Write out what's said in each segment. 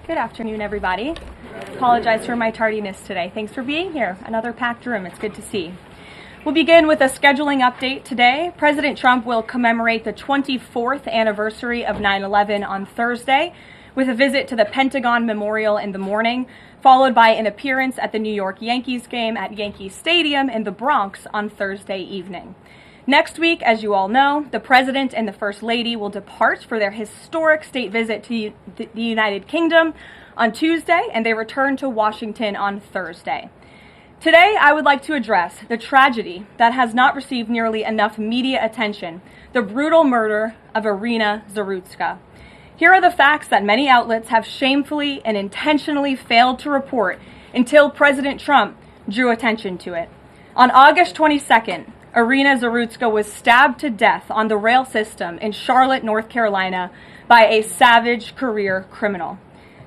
Good afternoon, everybody. Apologize for my tardiness today. Thanks for being here. Another packed room. It's good to see. We'll begin with a scheduling update today. President Trump will commemorate the 24th anniversary of 9/11 on Thursday with a visit to the Pentagon Memorial in the morning, followed by an appearance at the New York Yankees game at Yankee Stadium in the Bronx on Thursday evening. Next week, as you all know, the President and the First Lady will depart for their historic state visit to the United Kingdom on Tuesday, and they return to Washington on Thursday. Today, I would like to address the tragedy that has not received nearly enough media attention, the brutal murder of Irina Zarutska. Here are the facts that many outlets have shamefully and intentionally failed to report until President Trump drew attention to it. On August 22nd, Irina Zarutska was stabbed to death on the rail system in Charlotte, North Carolina, by a savage career criminal.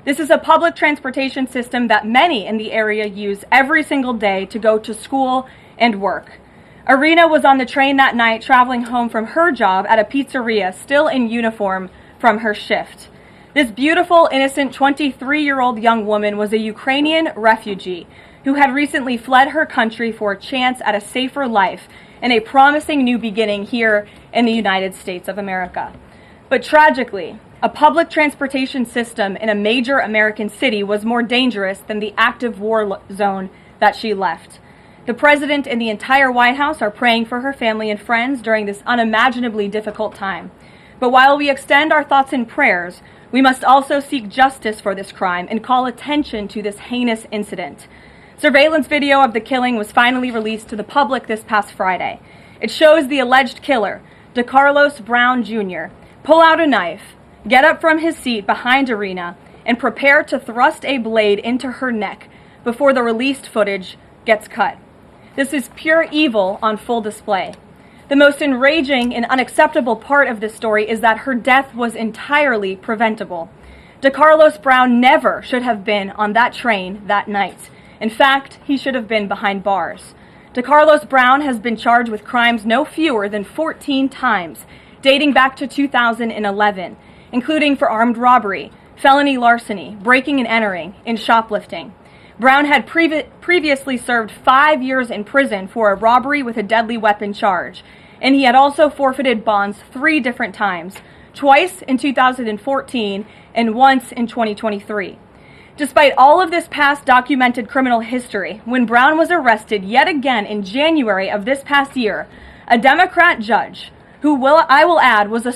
This is a public transportation system that many in the area use every single day to go to school and work. Irina was on the train that night traveling home from her job at a pizzeria, still in uniform from her shift. This beautiful, innocent 23-year-old young woman was a Ukrainian refugee who had recently fled her country for a chance at a safer life and a promising new beginning here in the United States of America. But tragically, a public transportation system in a major American city was more dangerous than the active war zone that she left. The President and the entire White House are praying for her family and friends during this unimaginably difficult time. But while we extend our thoughts and prayers, we must also seek justice for this crime and call attention to this heinous incident. Surveillance video of the killing was finally released to the public this past Friday. It shows the alleged killer, DeCarlos Brown Jr., pull out a knife, get up from his seat behind Irina, and prepare to thrust a blade into her neck before the released footage gets cut. This is pure evil on full display. The most enraging and unacceptable part of this story is that her death was entirely preventable. DeCarlos Brown never should have been on that train that night. In fact, he should have been behind bars. DeCarlos Brown has been charged with crimes no fewer than 14 times, dating back to 2011, including for armed robbery, felony larceny, breaking and entering, and shoplifting. Brown had previously served 5 years in prison for a robbery with a deadly weapon charge, and he had also forfeited bonds 3 different times, twice in 2014 and once in 2023. Despite all of this past documented criminal history, when Brown was arrested yet again in January of this past year, a Democrat judge, who I will add was a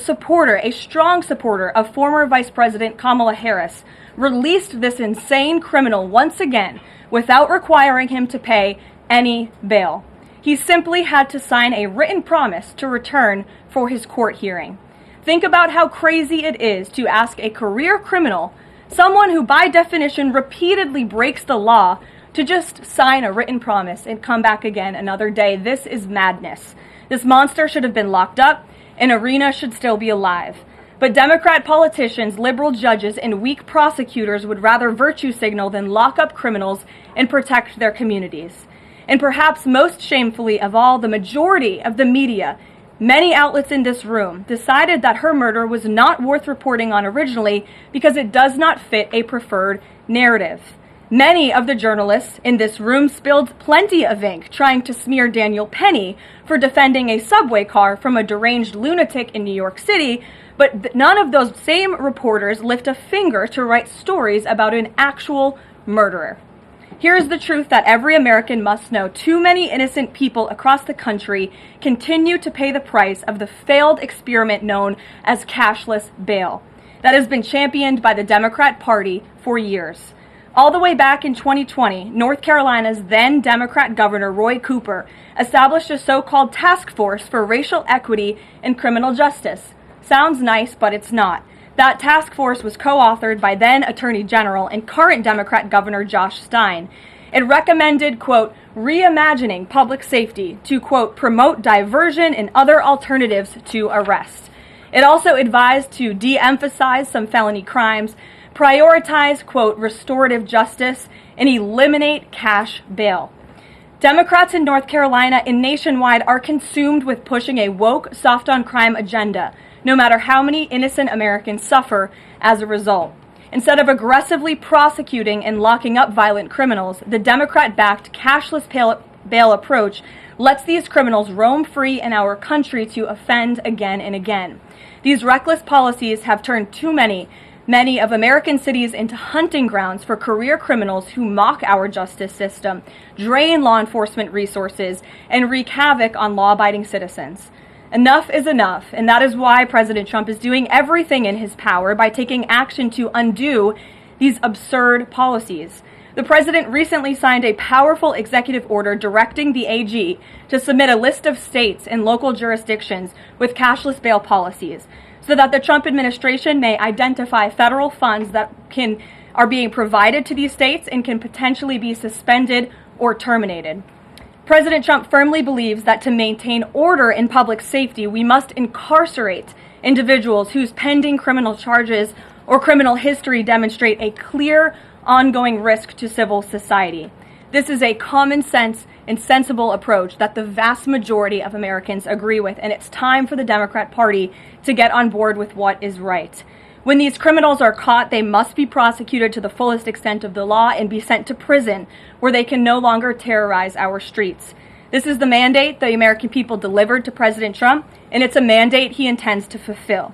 strong supporter of former Vice President Kamala Harris, released this insane criminal once again without requiring him to pay any bail. He simply had to sign a written promise to return for his court hearing. Think about how crazy it is to ask a career criminal, someone who by definition repeatedly breaks the law, to just sign a written promise and come back again another day. This is madness. This monster should have been locked up, and Irina should still be alive. But Democrat politicians, liberal judges, and weak prosecutors would rather virtue signal than lock up criminals and protect their communities. And perhaps most shamefully of all, the majority of the media, many outlets in this room, decided that her murder was not worth reporting on originally because it does not fit a preferred narrative. Many of the journalists in this room spilled plenty of ink trying to smear Daniel Penny for defending a subway car from a deranged lunatic in New York City, but none of those same reporters lift a finger to write stories about an actual murderer. Here's the truth that every American must know. Too many innocent people across the country continue to pay the price of the failed experiment known as cashless bail that has been championed by the Democrat Party for years. All the way back in 2020, North Carolina's then Democrat Governor Roy Cooper established a so-called task force for racial equity in criminal justice. Sounds nice, but it's not. That task force was co-authored by then Attorney General and current Democrat Governor Josh Stein. It recommended, quote, reimagining public safety to, quote, promote diversion and other alternatives to arrest. It also advised to de-emphasize some felony crimes, prioritize, quote, restorative justice, and eliminate cash bail. Democrats in North Carolina and nationwide are consumed with pushing a woke, soft-on-crime agenda, no matter how many innocent Americans suffer as a result. Instead of aggressively prosecuting and locking up violent criminals, the Democrat-backed cashless bail approach lets these criminals roam free in our country to offend again and again. These reckless policies have turned too many of American cities into hunting grounds for career criminals who mock our justice system, drain law enforcement resources, and wreak havoc on law-abiding citizens. Enough is enough, and that is why President Trump is doing everything in his power by taking action to undo these absurd policies. The president recently signed a powerful executive order directing the AG to submit a list of states and local jurisdictions with cashless bail policies so that the Trump administration may identify federal funds that are being provided to these states and can potentially be suspended or terminated. President Trump firmly believes that to maintain order in public safety, we must incarcerate individuals whose pending criminal charges or criminal history demonstrate a clear, ongoing risk to civil society. This is a common sense and sensible approach that the vast majority of Americans agree with, and it's time for the Democrat Party to get on board with what is right. When these criminals are caught, they must be prosecuted to the fullest extent of the law and be sent to prison, where they can no longer terrorize our streets. This is the mandate the American people delivered to President Trump, and it's a mandate he intends to fulfill.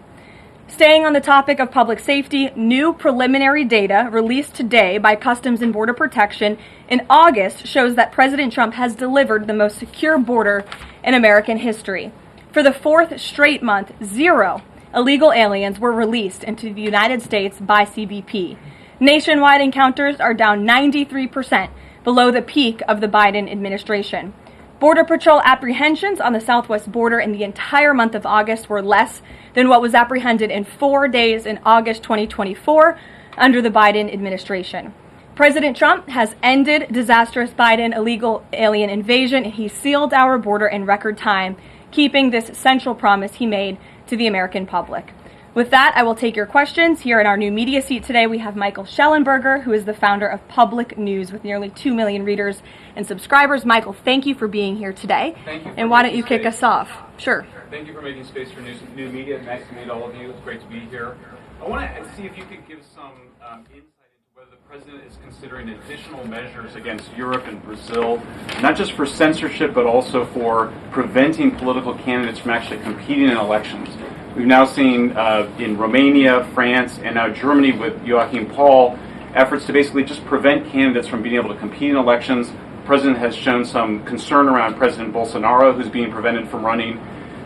Staying on the topic of public safety, new preliminary data released today by Customs and Border Protection in August shows that President Trump has delivered the most secure border in American history. For the fourth straight month, 0 illegal aliens were released into the United States by CBP. Nationwide encounters are down 93% below the peak of the Biden administration. Border Patrol apprehensions on the southwest border in the entire month of August were less than what was apprehended in 4 days in August 2024 under the Biden administration. President Trump has ended disastrous Biden illegal alien invasion, and he sealed our border in record time, keeping this central promise he made to the American public. With that, I will take your questions. Here in our new media seat today, we have Michael Schellenberger, who is the founder of Public News with nearly 2 million readers and subscribers. Michael, thank you for being here today. Thank you. And why don't you kick us off? Sure. Thank you for making space for new media. Nice to meet all of you. It's great to be here. I want to see if you could give some insight into whether the president is considering additional measures against Europe and Brazil, not just for censorship, but also for preventing political candidates from actually competing in elections. We've now seen in Romania, France, and now Germany with Joachim Paul, efforts to basically just prevent candidates from being able to compete in elections. The president has shown some concern around President Bolsonaro, who's being prevented from running.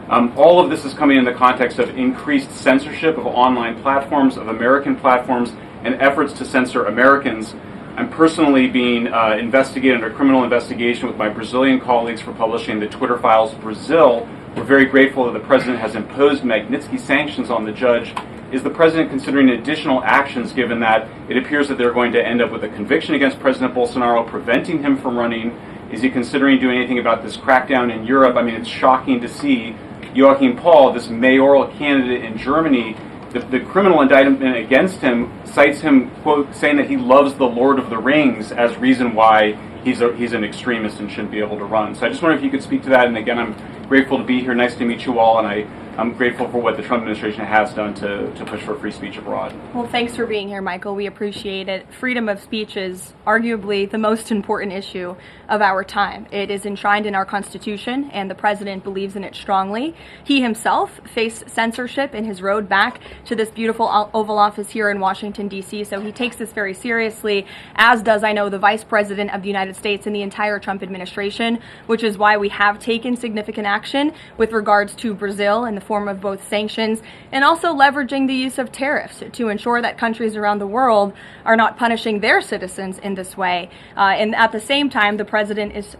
All of this is coming in the context of increased censorship of online platforms, of American platforms, and efforts to censor Americans. I'm personally being investigated under criminal investigation with my Brazilian colleagues for publishing the Twitter Files Brazil. We're very grateful that the president has imposed Magnitsky sanctions on the judge. Is the president considering additional actions, given that it appears that they're going to end up with a conviction against President Bolsonaro, preventing him from running? Is he considering doing anything about this crackdown in Europe? I mean, it's shocking to see Joachim Paul, this mayoral candidate in Germany, the criminal indictment against him cites him, quote, saying that he loves the Lord of the Rings as reason why he's an extremist and shouldn't be able to run. So I just wonder if you could speak to that. And again, I'm grateful to be here. Nice to meet you all. And I'm grateful for what the Trump administration has done to push for free speech abroad. Well, thanks for being here, Michael. We appreciate it. Freedom of speech is arguably the most important issue of our time. It is enshrined in our Constitution, and the president believes in it strongly. He himself faced censorship in his road back to this beautiful Oval Office here in Washington, D.C., so he takes this very seriously, as does, I know, the Vice President of the United States and the entire Trump administration, which is why we have taken significant action with regards to Brazil in the form of both sanctions and also leveraging the use of tariffs to ensure that countries around the world are not punishing their citizens in this way. And at the same time, the president is,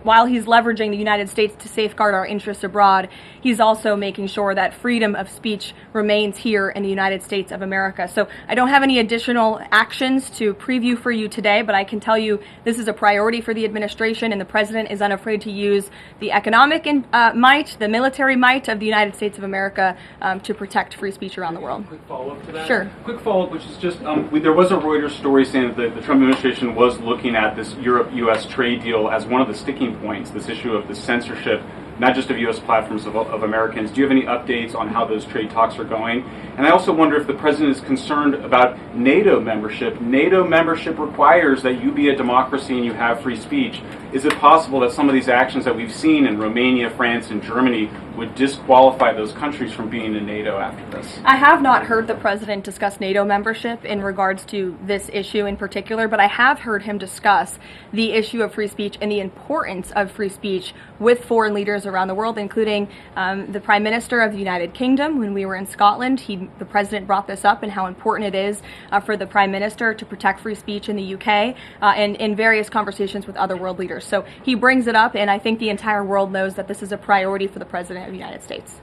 while he's leveraging the United States to safeguard our interests abroad, he's also making sure that freedom of speech remains here in the United States of America. So I don't have any additional actions to preview for you today, but I can tell you this is a priority for the administration, and the president is unafraid to use the economic might, the military might of the United States of America to protect free speech around the world. Quick follow-up to that? Sure. Quick follow-up, which is just, there was a Reuters story saying that the Trump administration was looking at this Europe-U.S. trade deal as one of the sticking points, this issue of the censorship not just of U.S. platforms, of Americans. Do you have any updates on how those trade talks are going? And I also wonder if the president is concerned about NATO membership. NATO membership requires that you be a democracy and you have free speech. Is it possible that some of these actions that we've seen in Romania, France, and Germany would disqualify those countries from being in NATO after this? I have not heard the president discuss NATO membership in regards to this issue in particular, but I have heard him discuss the issue of free speech and the importance of free speech with foreign leaders around the world, including the Prime Minister of the United Kingdom. When we were in Scotland, the president brought this up and how important it is for the Prime Minister to protect free speech in the UK and in various conversations with other world leaders. So he brings it up, and I think the entire world knows that this is a priority for the President of the United States.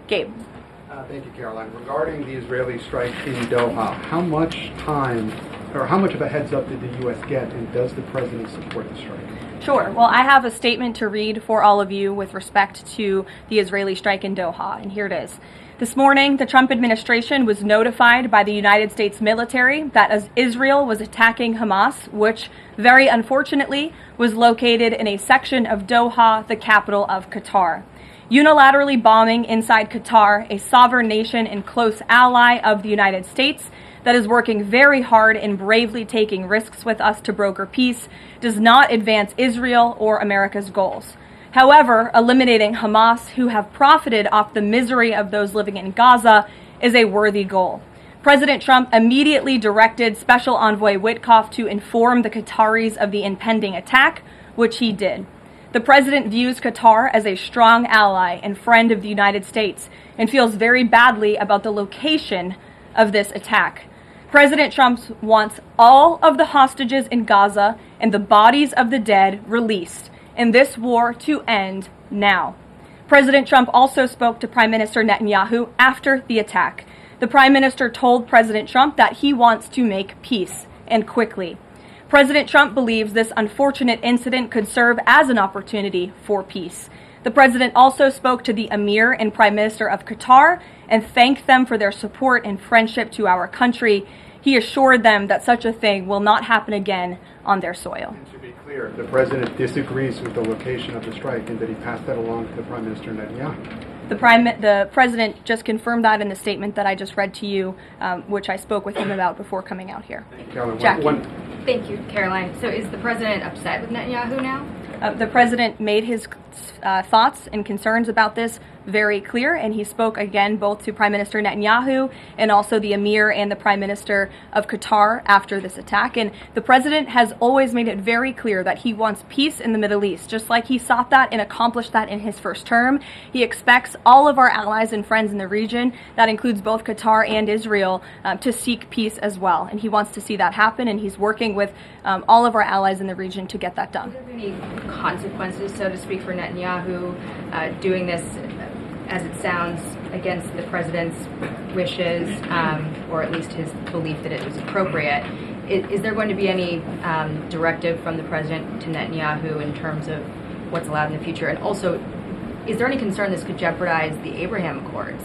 Gabe. Thank you, Caroline. Regarding the Israeli strike in Doha, how much time or how much of a heads up did the U.S. get, and does the president support the strike? Sure. Well, I have a statement to read for all of you with respect to the Israeli strike in Doha, and here it is. This morning, the Trump administration was notified by the United States military that as Israel was attacking Hamas, which very unfortunately was located in a section of Doha, the capital of Qatar. Unilaterally bombing inside Qatar, a sovereign nation and close ally of the United States that is working very hard and bravely taking risks with us to broker peace, does not advance Israel or America's goals. However, eliminating Hamas, who have profited off the misery of those living in Gaza, is a worthy goal. President Trump immediately directed Special Envoy Witkoff to inform the Qataris of the impending attack, which he did. The president views Qatar as a strong ally and friend of the United States and feels very badly about the location of this attack. President Trump wants all of the hostages in Gaza and the bodies of the dead released, and this war to end now. President Trump also spoke to Prime Minister Netanyahu after the attack. The Prime Minister told President Trump that he wants to make peace, and quickly. President Trump believes this unfortunate incident could serve as an opportunity for peace. The president also spoke to the Emir and Prime Minister of Qatar and thanked them for their support and friendship to our country. He assured them that such a thing will not happen again on their soil. And to be clear, the president disagrees with the location of the strike, and that he passed that along to the Prime Minister Netanyahu. The president just confirmed that in the statement that I just read to you, which I spoke with him about before coming out here. Caroline, Jackie. Thank you, Caroline. So is the president upset with Netanyahu now? The president made his thoughts and concerns about this very clear, and he spoke again both to Prime Minister Netanyahu and also the Emir and the Prime Minister of Qatar after this attack. And the president has always made it very clear that he wants peace in the Middle East, just like he sought that and accomplished that in his first term. He expects all of our allies and friends in the region, that includes both Qatar and Israel, to seek peace as well. And he wants to see that happen, and he's working with all of our allies in the region to get that done. Are there any consequences, so to speak, for Netanyahu doing this, as it sounds, against the president's wishes, or at least his belief that it was appropriate? Is there going to be any directive from the president to Netanyahu in terms of what's allowed in the future? And also, is there any concern this could jeopardize the Abraham Accords?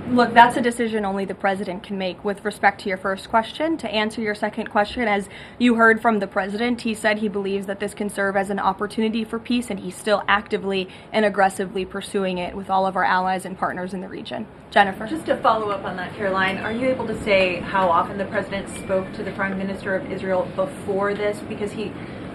Look, that's a decision only the president can make. With respect to your first question, to answer your second question, as you heard from the president, he said he believes that this can serve as an opportunity for peace, and he's still actively and aggressively pursuing it with all of our allies and partners in the region. Jennifer. Just to follow up on that, Caroline, are you able to say how often the president spoke to the Prime Minister of Israel before this? Because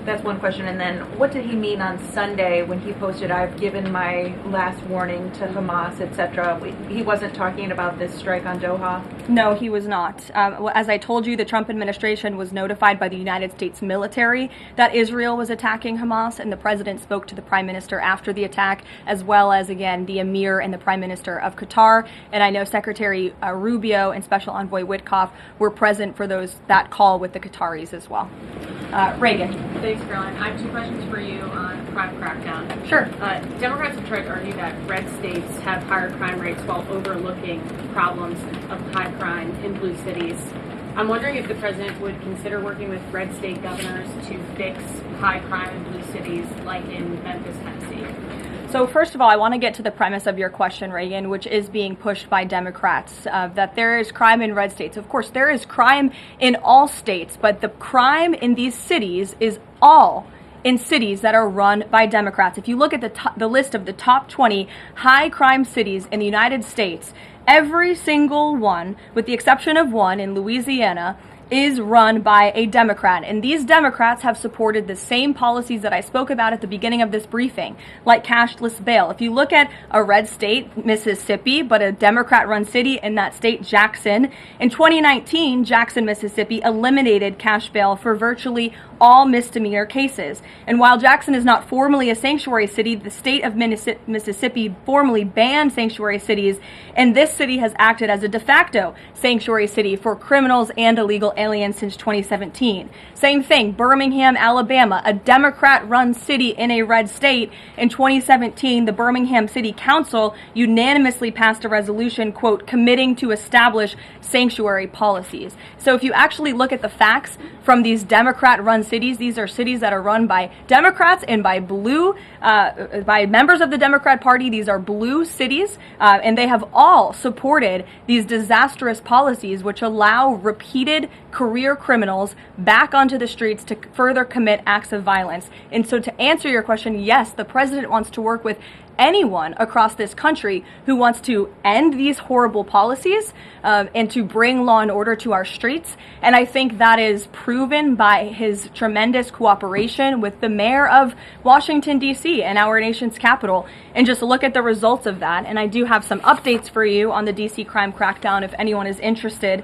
that's one question. And then what did he mean on Sunday when he posted, "I've given my last warning to Hamas," etc.? He wasn't talking about this strike on Doha? No, he was not. As I told you, the Trump administration was notified by the United States military that Israel was attacking Hamas, and the president spoke to the Prime Minister after the attack, as well as, again, the Emir and the Prime Minister of Qatar. And I know Secretary Rubio and Special Envoy Witkoff were present for that call with the Qataris as well. Reagan. Thanks, Caroline. I have two questions for you on crime crackdown. Sure. Democrats have tried to argue that red states have higher crime rates while overlooking problems of high crime in blue cities. I'm wondering if the president would consider working with red state governors to fix high crime in blue cities like in Memphis, Tennessee. So first of all, I want to get to the premise of your question, Reagan, which is being pushed by Democrats, that there is crime in red states. Of course, there is crime in all states, but the crime in these cities is all in cities that are run by Democrats. If you look at the list of the top 20 high crime cities in the United States, every single one, with the exception of one in Louisiana, is run by a Democrat. And these Democrats have supported the same policies that I spoke about at the beginning of this briefing, like cashless bail. If you look at a red state, Mississippi, but a Democrat-run city in that state, Jackson, in 2019, Jackson, Mississippi, eliminated cash bail for virtually all misdemeanor cases. And while Jackson is not formally a sanctuary city, the state of Mississippi formally banned sanctuary cities, and this city has acted as a de facto sanctuary city for criminals and illegal aliens since 2017. Same thing, Birmingham, Alabama, a Democrat-run city in a red state. In 2017, the Birmingham City Council unanimously passed a resolution, quote, committing to establish sanctuary policies. So if you actually look at the facts from these Democrat-run cities, these are cities that are run by Democrats and by by members of the Democrat Party. These are blue cities, and they have all supported these disastrous policies which allow repeated career criminals back onto the streets to further commit acts of violence. And so to answer your question, yes, the president wants to work with anyone across this country who wants to end these horrible policies and to bring law and order to our streets. And I think that is proven by his tremendous cooperation with the mayor of Washington, D.C. and our nation's capital. And just look at the results of that. And I do have some updates for you on the D.C. crime crackdown if anyone is interested.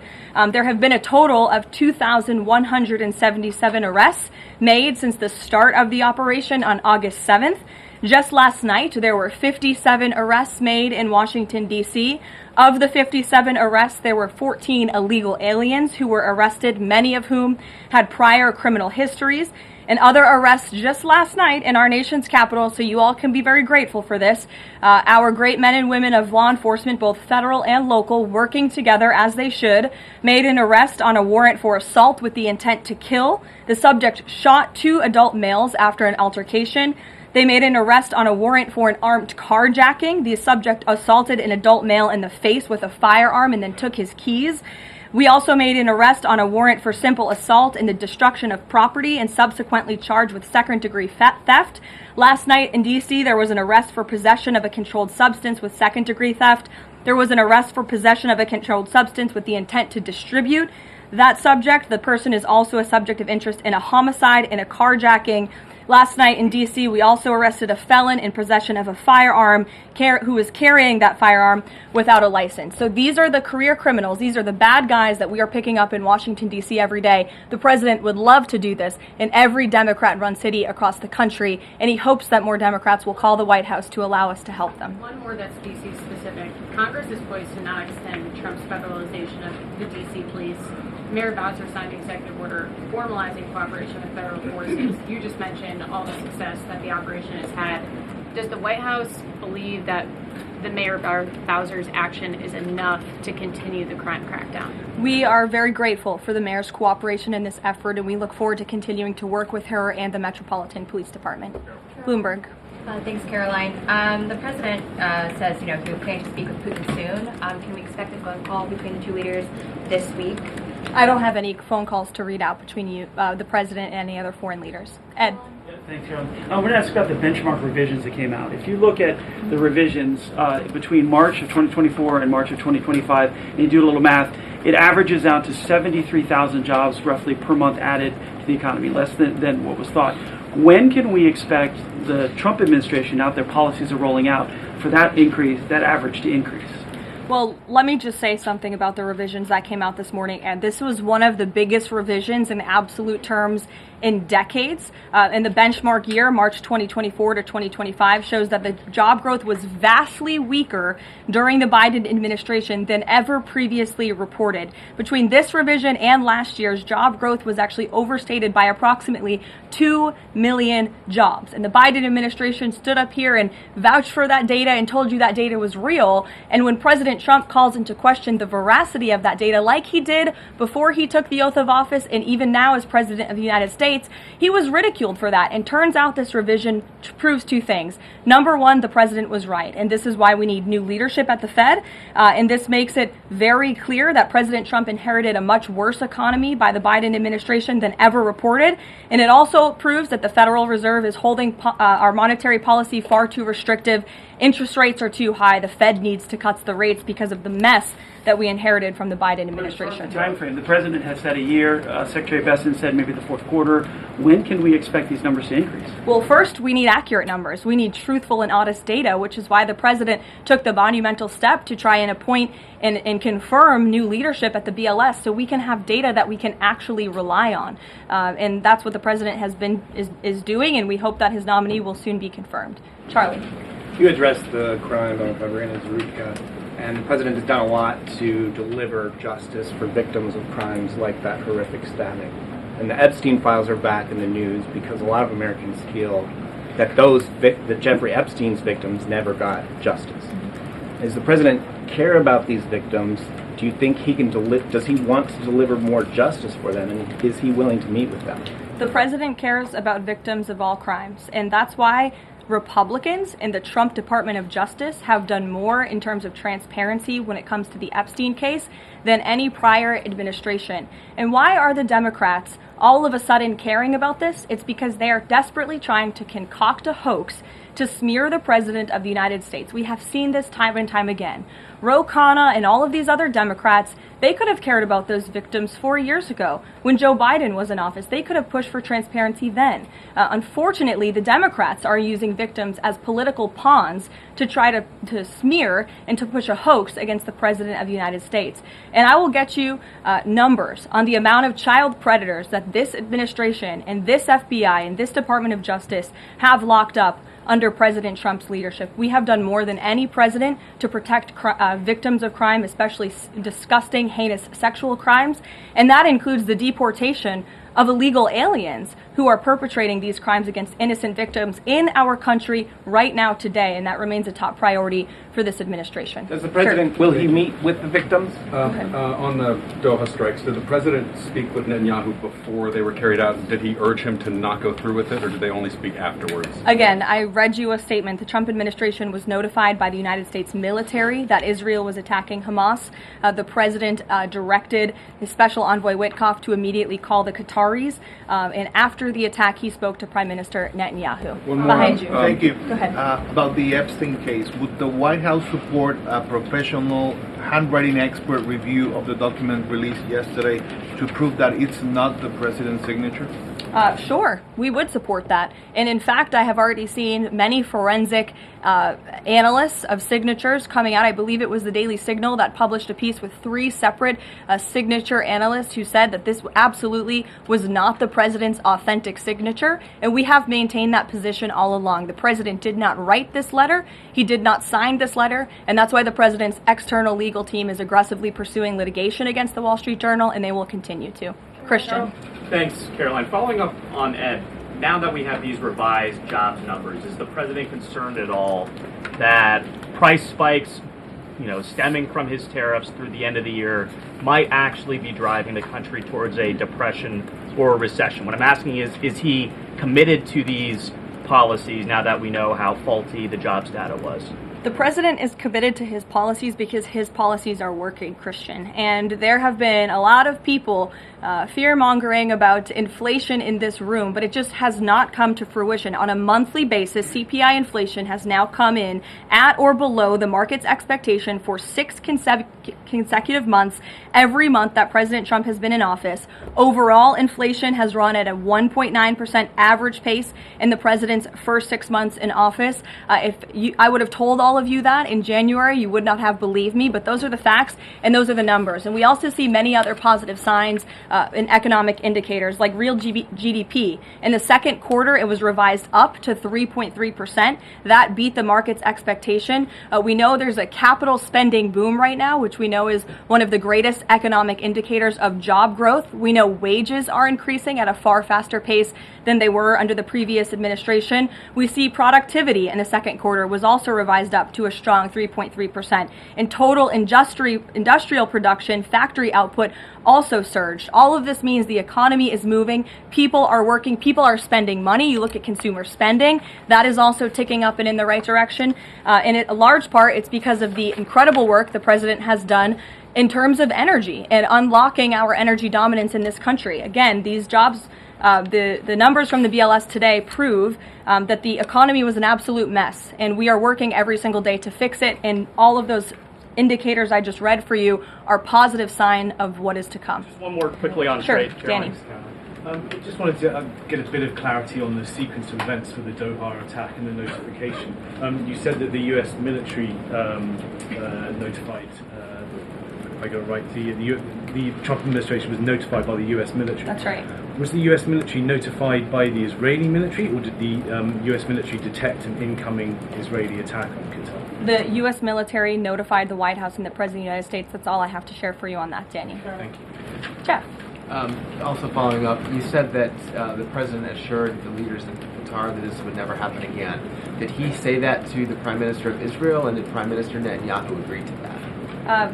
There have been a total of 2,177 arrests made since the start of the operation on August 7th. Just last night, there were 57 arrests made in Washington, D.C. Of the 57 arrests, there were 14 illegal aliens who were arrested, many of whom had prior criminal histories. And other arrests just last night in our nation's capital, so you all can be very grateful for this. Our great men and women of law enforcement, both federal and local, working together as they should, made an arrest on a warrant for assault with the intent to kill. The subject shot 2 adult males after an altercation. They made an arrest on a warrant for an armed carjacking. The subject assaulted an adult male in the face with a firearm and then took his keys. We also made an arrest on a warrant for simple assault and the destruction of property and subsequently charged with second-degree theft. Last night in D.C., there was an arrest for possession of a controlled substance with second-degree theft. There was an arrest for possession of a controlled substance with the intent to distribute that subject. The person is also a subject of interest in a homicide and a carjacking. Last night in D.C., we also arrested a felon in possession of a firearm who was carrying that firearm without a license. So these are the career criminals. These are the bad guys that we are picking up in Washington, D.C. every day. The president would love to do this in every Democrat-run city across the country, and he hopes that more Democrats will call the White House to allow us to help them. One more that's D.C. specific. Congress is poised to not extend Trump's federalization of the D.C. police. Mayor Bowser signed an executive order formalizing cooperation with federal forces. You just mentioned all the success that the operation has had. Does the White House believe that the Mayor Bowser's action is enough to continue the crime crackdown? We are very grateful for the mayor's cooperation in this effort, and we look forward to continuing to work with her and the Metropolitan Police Department. Bloomberg. Thanks, Caroline. The president says, he was planning to speak with Putin soon. Can we expect a phone call between the two leaders this week? I don't have any phone calls to read out between you, the president, and any other foreign leaders. Ed. Yeah, thanks, Caroline. I want to ask about the benchmark revisions that came out. If you look at the revisions between March of 2024 and March of 2025, and you do a little math, it averages out to 73,000 jobs roughly per month added to the economy, less than what was thought. When can we expect the Trump administration, now that their policies are rolling out, for that increase, that average to increase? Well, let me just say something about the revisions that came out this morning. And this was one of the biggest revisions in absolute terms in decades. And the benchmark year, March 2024 to 2025, shows that the job growth was vastly weaker during the Biden administration than ever previously reported. Between this revision and last year's, job growth was actually overstated by approximately 2 million jobs. And the Biden administration stood up here and vouched for that data and told you that data was real. And when President Trump calls into question the veracity of that data, like he did before he took the oath of office and even now as President of the United States, States, he was ridiculed for that. And turns out this revision proves two things. Number one, the president was right, and this is why we need new leadership at the Fed. And this makes it very clear that President Trump inherited a much worse economy by the Biden administration than ever reported. And it also proves that the Federal Reserve is holding our monetary policy far too restrictive. Interest rates are too high. The Fed needs to cut the rates because of the mess that we inherited from the Biden administration. Time frame. The president has said a year. Secretary Bethesda said maybe the fourth quarter. When can we expect these numbers to increase? Well, first, we need accurate numbers. We need truthful and honest data, which is why the president took the monumental step to try and appoint and confirm new leadership at the BLS so we can have data that we can actually rely on. And that's what the president is doing, and we hope that his nominee will soon be confirmed. Charlie. You addressed the crime of Irina Zarutska, and the president has done a lot to deliver justice for victims of crimes like that horrific stabbing. And the Epstein files are back in the news because a lot of Americans feel that that Jeffrey Epstein's victims never got justice. Does the president care about these victims? Do you think he can does he want to deliver more justice for them, and is he willing to meet with them? The president cares about victims of all crimes, and that's why Republicans in the Trump Department of Justice have done more in terms of transparency when it comes to the Epstein case than any prior administration. And why are the Democrats all of a sudden caring about this? It's because they are desperately trying to concoct a hoax to smear the President of the United States. We have seen this time and time again. Ro Khanna and all of these other Democrats, they could have cared about those victims 4 years ago when Joe Biden was in office. They could have pushed for transparency then. Unfortunately, the Democrats are using victims as political pawns to try to smear and to push a hoax against the President of the United States. And I will get you numbers on the amount of child predators that this administration and this FBI and this Department of Justice have locked up under President Trump's leadership. We have done more than any president to protect victims of crime, especially disgusting, heinous sexual crimes, and that includes the deportation of illegal aliens who are perpetrating these crimes against innocent victims in our country right now today, and that remains a top priority for this administration. Does the president, will he meet with the victims? On the Doha strikes, did the president speak with Netanyahu before they were carried out? Did he urge him to not go through with it, or did they only speak afterwards? Again, I read you a statement. The Trump administration was notified by the United States military that Israel was attacking Hamas. The president directed his special envoy Witkoff to immediately call the Qataris, and after the attack, he spoke to Prime Minister Netanyahu. One more. Behind you. Thank you. Go ahead. About the Epstein case, would the White House support a professional handwriting expert review of the document released yesterday to prove that it's not the president's signature? Sure, we would support that. And in fact, I have already seen many forensic analysts of signatures coming out. I believe it was the Daily Signal that published a piece with 3 separate signature analysts who said that this absolutely was not the president's authentic signature. And we have maintained that position all along. The president did not write this letter. He did not sign this letter. And that's why the president's external legal team is aggressively pursuing litigation against the Wall Street Journal, and they will continue to. Christian. Thanks, Karoline. Following up on Ed, now that we have these revised jobs numbers, is the president concerned at all that price spikes, stemming from his tariffs through the end of the year, might actually be driving the country towards a depression or a recession? What I'm asking is he committed to these policies now that we know how faulty the jobs data was? The president is committed to his policies because his policies are working, Christian. And there have been a lot of people fear-mongering about inflation in this room, but it just has not come to fruition. On a monthly basis, CPI inflation has now come in at or below the market's expectation for 6 consecutive months, every month that President Trump has been in office. Overall, inflation has run at a 1.9% average pace in the president's first 6 months in office. I would have told all of you that in January, you would not have believed me, but those are the facts and those are the numbers. And we also see many other positive signs in economic indicators like real GDP. In the second quarter, it was revised up to 3.3%. That beat the market's expectation. We know there's a capital spending boom right now, which we know is one of the greatest economic indicators of job growth. We know wages are increasing at a far faster pace than they were under the previous administration. We see productivity in the second quarter was also revised up to a strong 3.3%. In total industrial production, factory output also surged All of this means the economy is moving, people are working, people are spending money. You look at consumer spending, that is also ticking up and in the right direction. And a large part, it's because of the incredible work the president has done in terms of energy and unlocking our energy dominance in this country. Again, these jobs, the numbers from the BLS today prove that the economy was an absolute mess, and we are working every single day to fix it, and all of those indicators I just read for you are positive sign of what is to come. Just one more quickly on Sure, trade. Danny. I just wanted to get a bit of clarity on the sequence of events for the Doha attack and the notification. You said that the U.S. military notified, if I got it right, the Trump administration was notified by the U.S. military. That's right. Was the U.S. military notified by the Israeli military, or did the U.S. military detect an incoming Israeli attack on Qatar? The U.S. military notified the White House and the President of the United States. That's all I have to share for you on that, Danny. Thank you. Jeff. Also following up, you said that the president assured the leaders in Qatar that this would never happen again. Did he say that to the Prime Minister of Israel, and did Prime Minister Netanyahu agree to that?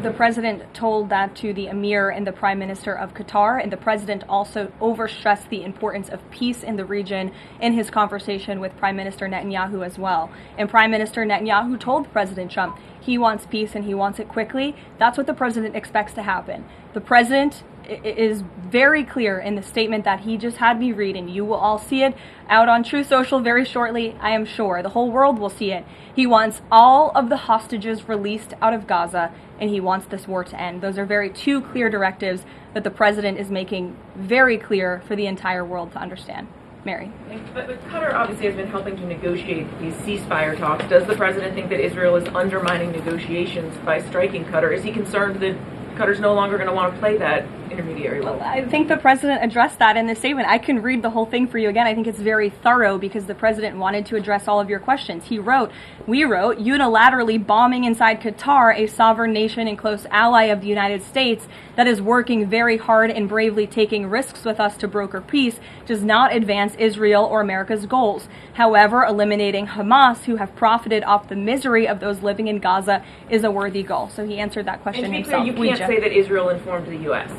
The president told that to the emir and the prime minister of Qatar, and the president also overstressed the importance of peace in the region in his conversation with Prime Minister Netanyahu as well. And Prime Minister Netanyahu told President Trump he wants peace and he wants it quickly. That's what the president expects to happen. The president is very clear in the statement that he just had me read, and you will all see it out on True Social very shortly, I am sure. The whole world will see it. He wants all of the hostages released out of Gaza, and he wants this war to end. Those are two clear directives that the president is making very clear for the entire world to understand. Mary. But Qatar obviously has been helping to negotiate these ceasefire talks. Does the president think that Israel is undermining negotiations by striking Qatar? Is he concerned that Qatar's no longer going to want to play that intermediary role? I think the president addressed that in the statement. I can read the whole thing for you again. I think it's very thorough because the president wanted to address all of your questions. We wrote, unilaterally bombing inside Qatar, a sovereign nation and close ally of the United States that is working very hard and bravely taking risks with us to broker peace, does not advance Israel or America's goals. However, eliminating Hamas, who have profited off the misery of those living in Gaza, is a worthy goal. So he answered that question himself. You can't say that Israel informed the U.S.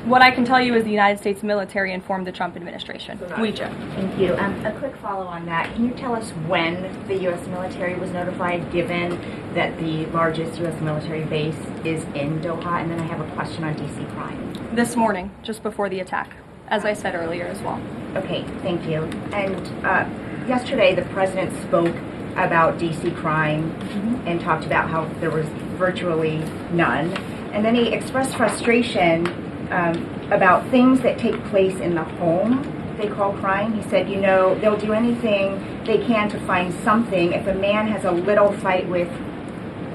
What I can tell you is the United States military informed the Trump administration. Thank you. A quick follow on that. Can you tell us when the U.S. military was notified, given that the largest U.S. military base is in Doha? And then I have a question on D.C. crime. This morning, just before the attack, as I said earlier as well. Okay, thank you. And yesterday, the president spoke about D.C. crime and talked about how there was virtually none. And then he expressed frustration about things that take place in the home they call crime. He said, they'll do anything they can to find something. If a man has a little fight with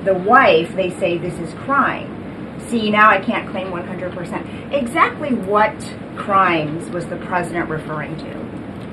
the wife, they say this is crime. See, now I can't claim 100%. Exactly what crimes was the president referring to?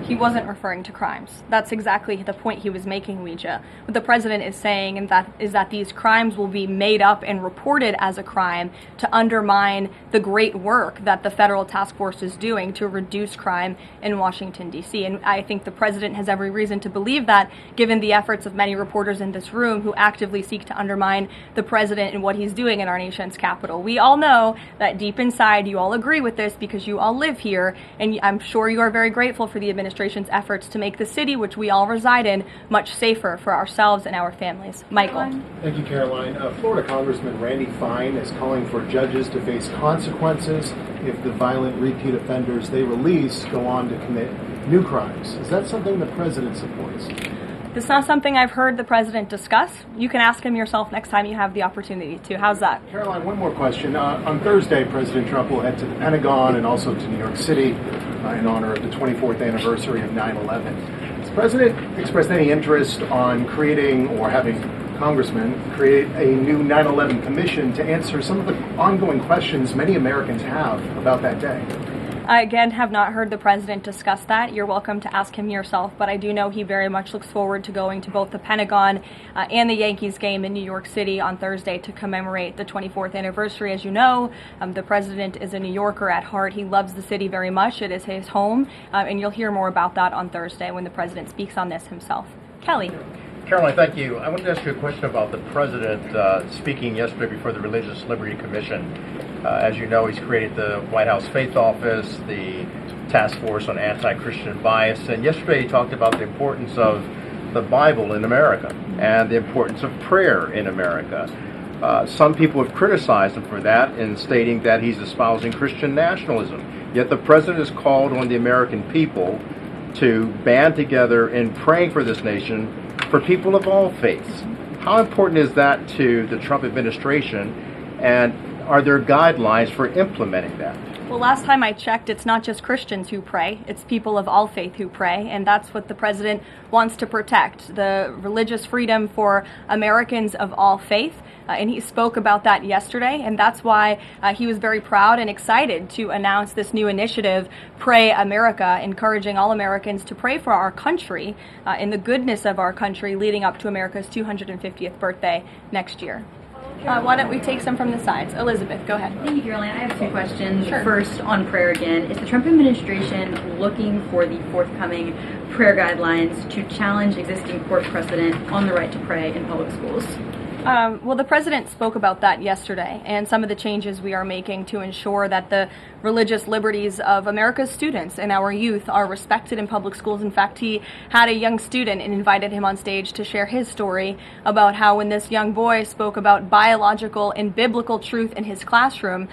He wasn't referring to crimes. That's exactly the point he was making, Ouija. What the president is saying is that these crimes will be made up and reported as a crime to undermine the great work that the federal task force is doing to reduce crime in Washington, D.C. And I think the president has every reason to believe that, given the efforts of many reporters in this room who actively seek to undermine the president and what he's doing in our nation's capital. We all know that deep inside you all agree with this because you all live here, and I'm sure you are very grateful for the administration's efforts to make the city, which we all reside in, much safer for ourselves and our families. Michael. Thank you, Caroline. Florida Congressman Randy Fine is calling for judges to face consequences if the violent repeat offenders they release go on to commit new crimes. Is that something the president supports? It's not something I've heard the president discuss. You can ask him yourself next time you have the opportunity to. How's that? Caroline, one more question. On Thursday, President Trump will head to the Pentagon and also to New York City in honor of the 24th anniversary of 9/11. Has the president expressed any interest on creating or having congressmen create a new 9/11 commission to answer some of the ongoing questions many Americans have about that day? I, again, have not heard the president discuss that. You're welcome to ask him yourself, but I do know he very much looks forward to going to both the Pentagon and the Yankees game in New York City on Thursday to commemorate the 24th anniversary. As you know, the president is a New Yorker at heart. He loves the city very much. It is his home, and you'll hear more about that on Thursday when the president speaks on this himself. Kelly. Caroline, thank you. I wanted to ask you a question about the president speaking yesterday before the Religious Liberty Commission. As you know, he's created the White House Faith Office, the Task Force on Anti-Christian Bias, and yesterday he talked about the importance of the Bible in America and the importance of prayer in America. Some people have criticized him for that in stating that he's espousing Christian nationalism. Yet the president has called on the American people to band together in praying for this nation for people of all faiths. How important is that to the Trump administration, and are there guidelines for implementing that? Well, last time I checked, it's not just Christians who pray, it's people of all faith who pray, and that's what the president wants to protect, the religious freedom for Americans of all faith. And he spoke about that yesterday, and that's why he was very proud and excited to announce this new initiative, Pray America, encouraging all Americans to pray for our country and the goodness of our country leading up to America's 250th birthday next year. Why don't we take some from the sides? Elizabeth, go ahead. Thank you, Caroline. I have two questions. Sure. First, on prayer again. Is the Trump administration looking for the forthcoming prayer guidelines to challenge existing court precedent on the right to pray in public schools? Well, the president spoke about that yesterday, and some of the changes we are making to ensure that the religious liberties of America's students and our youth are respected in public schools. In fact, he had a young student and invited him on stage to share his story about how when this young boy spoke about biological and biblical truth in his classroom,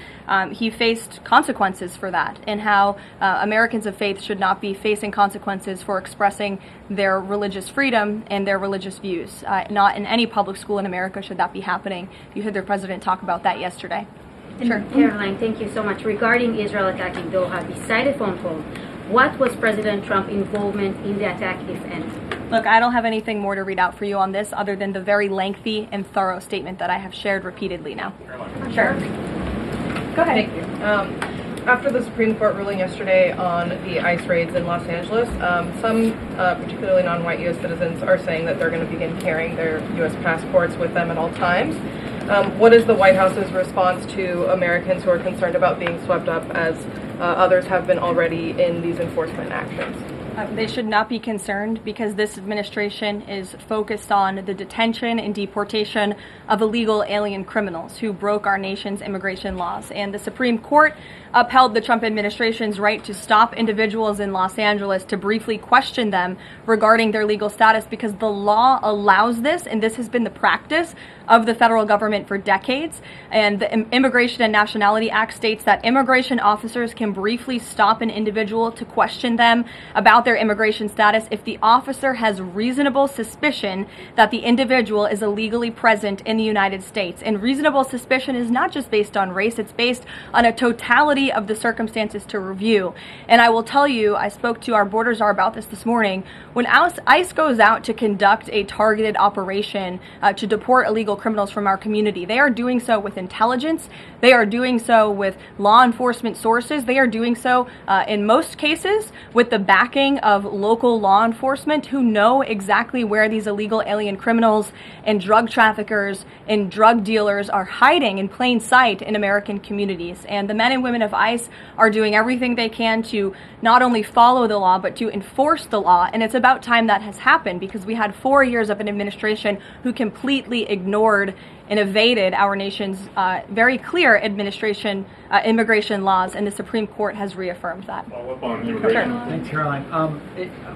he faced consequences for that, and how Americans of faith should not be facing consequences for expressing their religious freedom and their religious views. Not in any public school in America should that be happening. You heard the president talk about that yesterday. Sure. Caroline, thank you so much. Regarding Israel attacking Doha, beside the phone call, what was President Trump's involvement in the attack, if any? Look, I don't have anything more to read out for you on this other than the very lengthy and thorough statement that I have shared repeatedly now. Sure. Go ahead. Thank you. After the Supreme Court ruling yesterday on the ICE raids in Los Angeles, some particularly non-white U.S. citizens are saying that they're going to begin carrying their U.S. passports with them at all times. What is the White House's response to Americans who are concerned about being swept up, as others have been already, in these enforcement actions? They should not be concerned, because this administration is focused on the detention and deportation of illegal alien criminals who broke our nation's immigration laws. And the Supreme Court upheld the Trump administration's right to stop individuals in Los Angeles to briefly question them regarding their legal status, because the law allows this, and this has been the practice of the federal government for decades. And the Immigration and Nationality Act states that immigration officers can briefly stop an individual to question them about their immigration status if the officer has reasonable suspicion that the individual is illegally present in the United States. And reasonable suspicion is not just based on race, it's based on a totality of the circumstances to review. And I will tell you, I spoke to our border czar about this morning, when ICE goes out to conduct a targeted operation to deport illegal criminals from our community, they are doing so with intelligence, they are doing so with law enforcement sources, they are doing so in most cases with the backing of local law enforcement who know exactly where these illegal alien criminals and drug traffickers and drug dealers are hiding in plain sight in American communities. And the men and women of ICE are doing everything they can to not only follow the law, but to enforce the law. And it's about time that has happened, because we had 4 years of an administration who completely ignored and evaded our nation's very clear immigration laws, and the Supreme Court has reaffirmed that. Thanks, Caroline.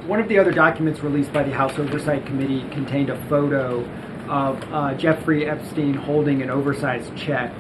One of the other documents released by the House Oversight Committee contained a photo of Jeffrey Epstein holding an oversized check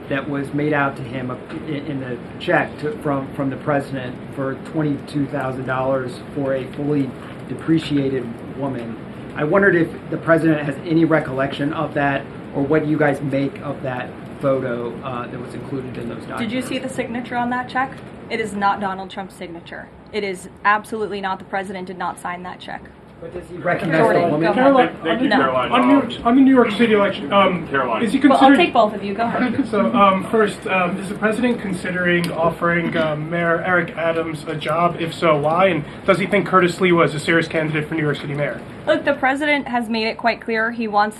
that was made out to him in the check from the president for $22,000 for a fully depreciated woman. I wondered if the president has any recollection of that, or what you guys make of that photo that was included in those documents. Did you see the signature on that check? It is not Donald Trump's signature. It is absolutely not. The president did not sign that check. But does he recognize the woman? Caroline, on the New York City election, Caroline. Is he considering? Well, I'll take both of you. Go ahead. So, first, is the president considering offering Mayor Eric Adams a job? If so, why? And does he think Curtis Lee was a serious candidate for New York City mayor? Look, the president has made it quite clear he wants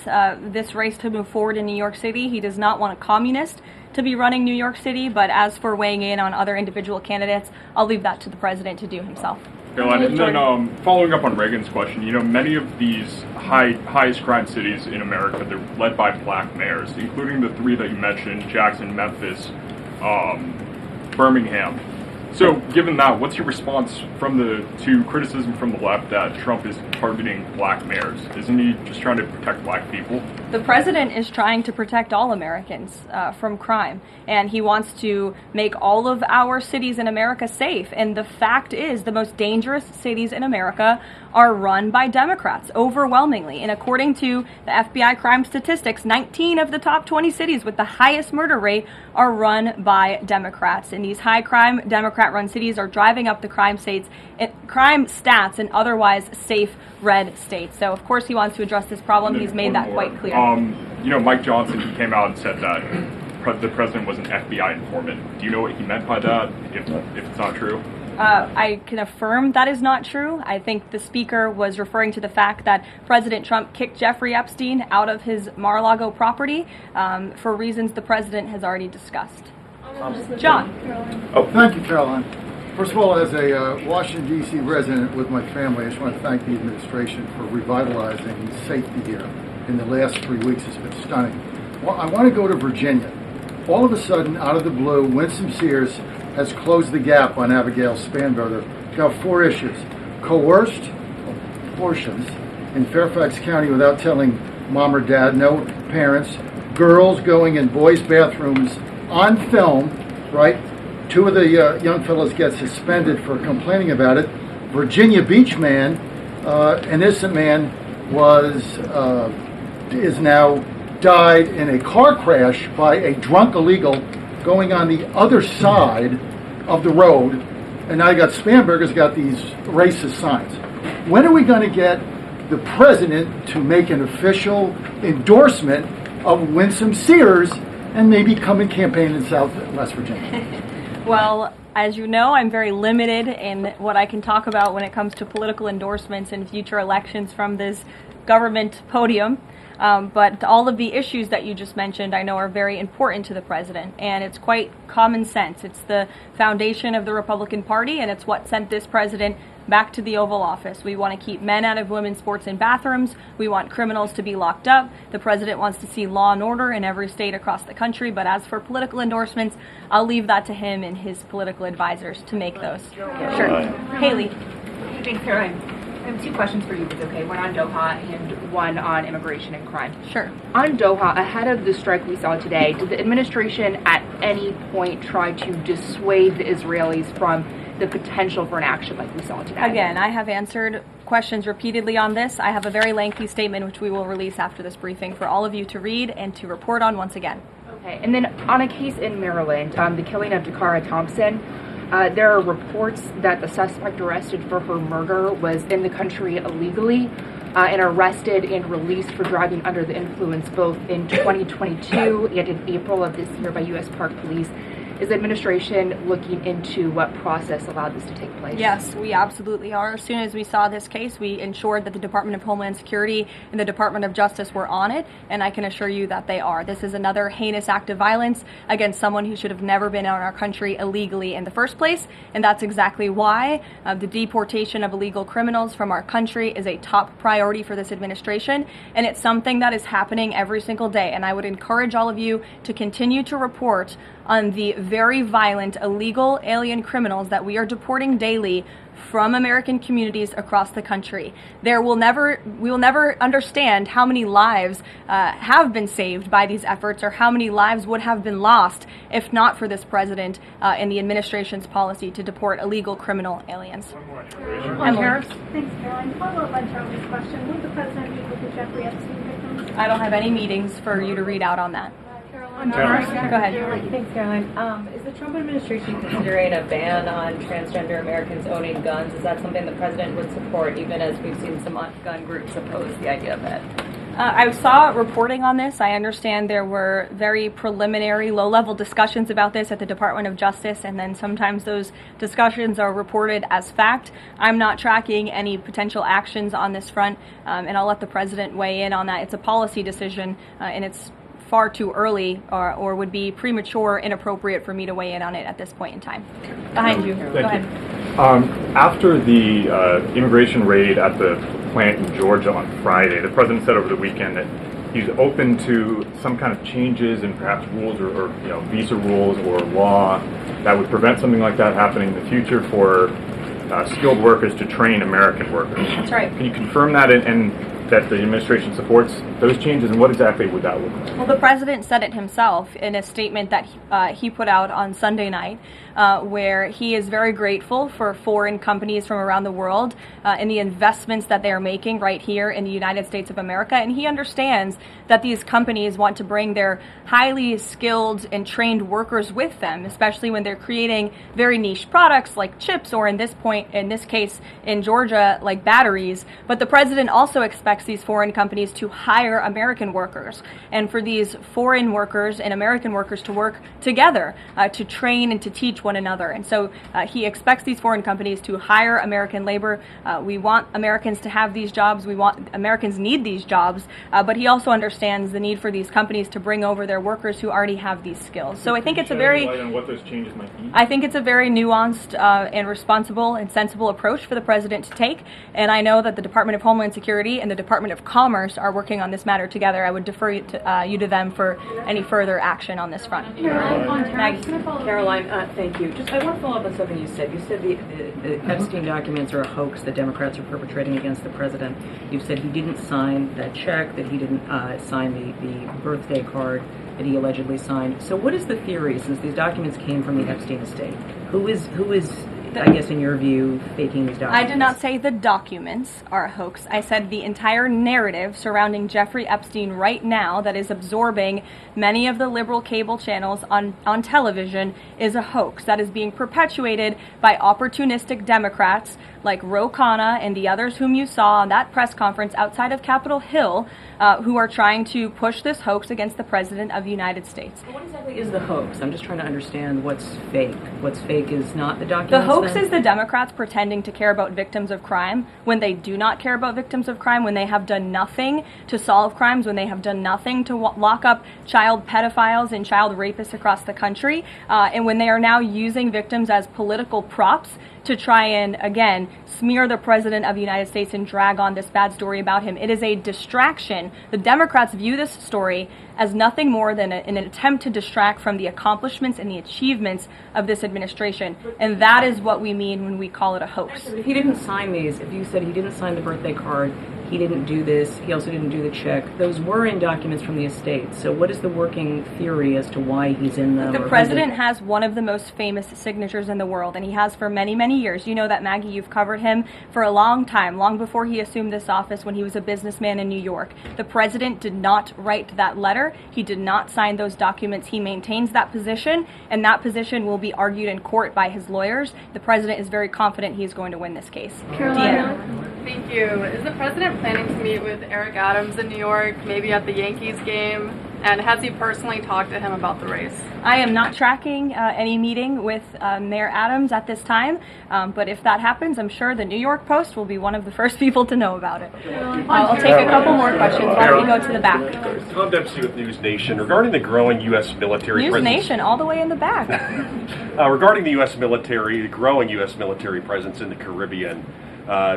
this race to move forward in New York City. He does not want a communist to be running New York City. But as for weighing in on other individual candidates, I'll leave that to the president to do himself. Caroline, and then following up on Reagan's question, many of these highest crime cities in America, they're led by black mayors, including the three that you mentioned, Jackson, Memphis, Birmingham. So given that, what's your response to criticism from the left that Trump is targeting black mayors? Isn't he just trying to protect black people? The president is trying to protect all Americans from crime, and he wants to make all of our cities in America safe. And the fact is, the most dangerous cities in America are run by Democrats, overwhelmingly. And according to the FBI crime statistics, 19 of the top 20 cities with the highest murder rate are run by Democrats. And these high-crime, Democrat-run cities are driving up the crime stats in otherwise safe red states. So, of course, he wants to address this problem. He's made that quite clear. Mike Johnson, he came out and said that the president was an FBI informant. Do you know what he meant by that, if it's not true? I can affirm that is not true. I think the speaker was referring to the fact that President Trump kicked Jeffrey Epstein out of his Mar-a-Lago property for reasons the president has already discussed. John. Thank you, Caroline. First of all, as a Washington, D.C. resident with my family, I just want to thank the administration for revitalizing safety here in the last 3 weeks. It's been stunning. Well, I want to go to Virginia. All of a sudden, out of the blue, Winsome Sears has closed the gap on Abigail Spanberger. Got 4 issues. Coerced abortions in Fairfax County without telling mom or dad, no parents, girls going in boys' bathrooms on film, right? 2 of the young fellows get suspended for complaining about it. Virginia Beach man, an innocent man, is now died in a car crash by a drunk illegal going on the other side of the road, and now you got Spanberger's got these racist signs. When are we going to get the president to make an official endorsement of Winsome Sears and maybe come and campaign in Southwest Virginia? Well, as you know, I'm very limited in what I can talk about when it comes to political endorsements and future elections from this government podium. But all of the issues that you just mentioned, I know, are very important to the president, and it's quite common sense. It's the foundation of the Republican Party, and it's what sent this president back to the Oval Office. We want to keep men out of women's sports and bathrooms. We want criminals to be locked up. The president wants to see law and order in every state across the country. But as for political endorsements, I'll leave that to him and his political advisors to make those. Sure. Haley. Good evening, Caroline. I have 2 questions for you, if it's okay. One on Doha and one on immigration and crime. Sure. On Doha, ahead of the strike we saw today, did the administration at any point try to dissuade the Israelis from the potential for an action like we saw today? Again, I have answered questions repeatedly on this. I have a very lengthy statement which we will release after this briefing for all of you to read and to report on once again. Okay. And then on a case in Maryland, the killing of Dakara Thompson, there are reports that the suspect arrested for her murder was in the country illegally and arrested and released for driving under the influence both in 2022 and in April of this year by U.S. Park Police. Is the administration looking into what process allowed this to take place? Yes, we absolutely are. As soon as we saw this case, we ensured that the Department of Homeland Security and the Department of Justice were on it, and I can assure you that they are. This is another heinous act of violence against someone who should have never been in our country illegally in the first place, and that's exactly why the deportation of illegal criminals from our country is a top priority for this administration, and it's something that is happening every single day. And I would encourage all of you to continue to report on the very violent illegal alien criminals that we are deporting daily from American communities across the country. We will never understand how many lives have been saved by these efforts, or how many lives would have been lost if not for this president and the administration's policy to deport illegal criminal aliens. Harris. Thanks, Caroline. Follow up on Charlie's question. Will the president meet with the Jeffrey Epstein victims? I don't have any meetings for you to read out on that. Go ahead. Thanks, Caroline. Is the Trump administration considering a ban on transgender Americans owning guns? Is that something the president would support, even as we've seen some gun groups oppose the idea of it? I saw reporting on this. I understand there were very preliminary, low-level discussions about this at the Department of Justice, and then sometimes those discussions are reported as fact. I'm not tracking any potential actions on this front, and I'll let the president weigh in on that. It's a policy decision, and it's far too early or would be premature, inappropriate for me to weigh in on it at this point in time. Behind you. Go ahead. After the immigration raid at the plant in Georgia on Friday, the president said over the weekend that he's open to some kind of changes in perhaps rules or visa rules or law that would prevent something like that happening in the future for skilled workers to train American workers. That's right. Can you confirm that and that the administration supports those changes, and what exactly would that look like? Well, the president said it himself in a statement that he put out on Sunday night, where he is very grateful for foreign companies from around the world and the investments that they are making right here in the United States of America. And he understands that these companies want to bring their highly skilled and trained workers with them, especially when they're creating very niche products like chips, or in this case in Georgia, like batteries. But the president also expects these foreign companies to hire American workers, and for these foreign workers and American workers to work together to train and to teach one another. And so he expects these foreign companies to hire American labor. We want Americans to have these jobs. Americans need these jobs, but he also understands the need for these companies to bring over their workers who already have these skills. So I think it's a very what those changes might be? I think it's a very nuanced and responsible and sensible approach for the president to take. And I know that the Department of Homeland Security and the Department of Commerce are working on this matter together. I would defer you to them for any further action on this front. Karoline, thank you. I want to follow up on something you said. You said the Epstein documents are a hoax that Democrats are perpetrating against the president. You said he didn't sign that check, that he didn't sign the birthday card that he allegedly signed. So what is the theory, since these documents came from the Epstein estate? Who is I guess in your view, faking these documents? I did not say the documents are a hoax. I said the entire narrative surrounding Jeffrey Epstein right now that is absorbing many of the liberal cable channels on television is a hoax that is being perpetuated by opportunistic Democrats like Ro Khanna and the others whom you saw on that press conference outside of Capitol Hill, who are trying to push this hoax against the President of the United States. What exactly is the hoax? I'm just trying to understand what's fake. What's fake is not the documents. The hoax is the Democrats pretending to care about victims of crime when they do not care about victims of crime, when they have done nothing to solve crimes, when they have done nothing to lock up child pedophiles and child rapists across the country, and when they are now using victims as political props to try and, again, smear the President of the United States and drag on this bad story about him. It is a distraction. The Democrats view this story as nothing more than an attempt to distract from the accomplishments and the achievements of this administration. And that is what we mean when we call it a hoax. If he didn't sign these, if you said he didn't sign the birthday card, he didn't do this, he also didn't do the check, those were in documents from the estate. So what is the working theory as to why he's in them? The president has one of the most famous signatures in the world, and he has for many, many years. You know that, Maggie, you've covered him for a long time, long before he assumed this office when he was a businessman in New York. The president did not write that letter. He did not sign those documents. He maintains that position, and that position will be argued in court by his lawyers. The president is very confident he is going to win this case. Karoline, thank you. Is the president planning to meet with Eric Adams in New York, maybe at the Yankees game? And has he personally talked to him about the race? I am not tracking any meeting with Mayor Adams at this time, but if that happens, I'm sure the New York Post will be one of the first people to know about it. I'll take a couple more questions while we go to the back. Tom Dempsey with News Nation. Regarding the growing U.S. military News presence... Nation, all the way in the back. Regarding the U.S. military, the growing U.S. military presence in the Caribbean,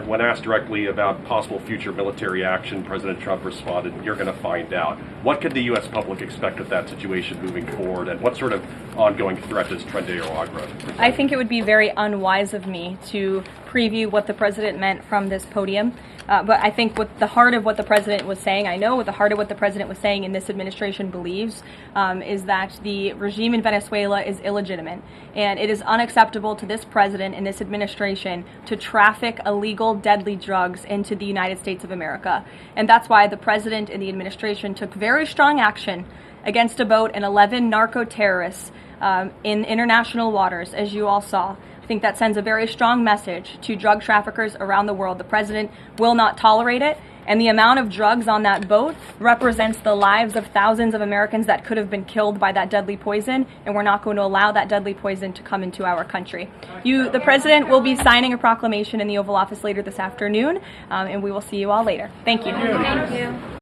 when asked directly about possible future military action, President Trump responded, "You're going to find out." What could the U.S. public expect of that situation moving forward, and what sort of ongoing threat does Trendeyo Agra present? I think it would be very unwise of me to preview what the president meant from this podium. But I think what the heart of what the president was saying, I know what the heart of what the president was saying and this administration believes, is that the regime in Venezuela is illegitimate. And it is unacceptable to this president and this administration to traffic illegal, deadly drugs into the United States of America. And that's why the president and the administration took very strong action against a boat and 11 narco-terrorists in international waters, as you all saw. I think that sends a very strong message to drug traffickers around the world. The president will not tolerate it, and the amount of drugs on that boat represents the lives of thousands of Americans that could have been killed by that deadly poison, and we're not going to allow that deadly poison to come into our country. The president will be signing a proclamation in the Oval Office later this afternoon, and we will see you all later. Thank you. Thank you.